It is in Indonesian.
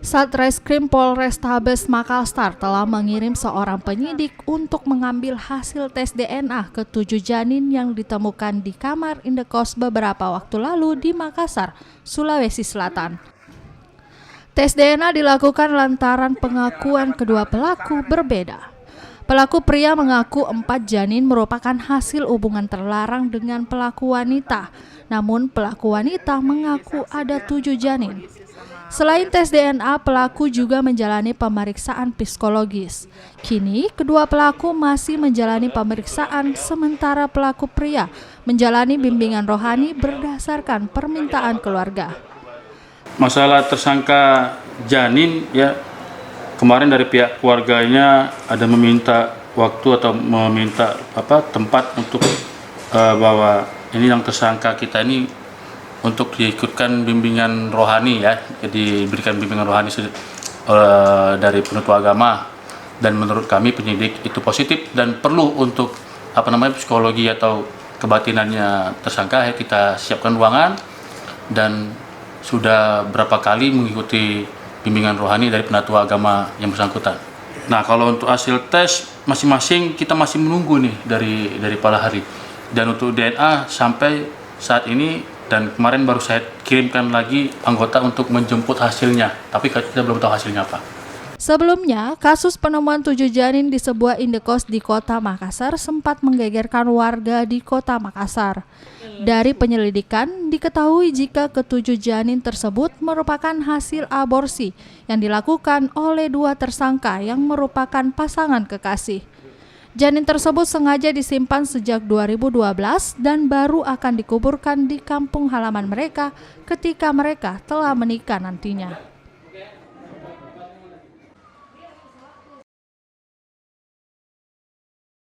Satreskrim Polrestabes Makassar telah mengirim seorang penyidik untuk mengambil hasil tes DNA ke 7 janin yang ditemukan di kamar indekos beberapa waktu lalu di Makassar, Sulawesi Selatan. Tes DNA dilakukan lantaran pengakuan kedua pelaku berbeda. Pelaku pria mengaku 4 janin merupakan hasil hubungan terlarang dengan pelaku wanita, namun pelaku wanita mengaku ada 7 janin. Selain tes DNA, pelaku juga menjalani pemeriksaan psikologis. Kini, kedua pelaku masih menjalani pemeriksaan, sementara pelaku pria menjalani bimbingan rohani berdasarkan permintaan keluarga. Masalah tersangka janin, ya kemarin dari pihak keluarganya ada meminta waktu atau meminta tempat untuk bahwa ini yang tersangka kita ini untuk diikutkan bimbingan rohani, ya, jadi diberikan bimbingan rohani dari penuntut agama, dan menurut kami penyidik itu positif dan perlu untuk psikologi atau kebatinannya tersangka. Ya, kita siapkan ruangan dan sudah berapa kali mengikuti bimbingan rohani dari penatua agama yang bersangkutan. Nah, kalau untuk hasil tes masing-masing kita masih menunggu nih dari pala hari, dan untuk DNA sampai saat ini. Dan kemarin baru saya kirimkan lagi anggota untuk menjemput hasilnya, tapi kita belum tahu hasilnya apa. Sebelumnya, kasus penemuan 7 janin di sebuah indekos di Kota Makassar sempat menggegerkan warga di Kota Makassar. Dari penyelidikan, diketahui jika ke-7 janin tersebut merupakan hasil aborsi yang dilakukan oleh 2 tersangka yang merupakan pasangan kekasih. Janin tersebut sengaja disimpan sejak 2012 dan baru akan dikuburkan di kampung halaman mereka ketika mereka telah menikah nantinya.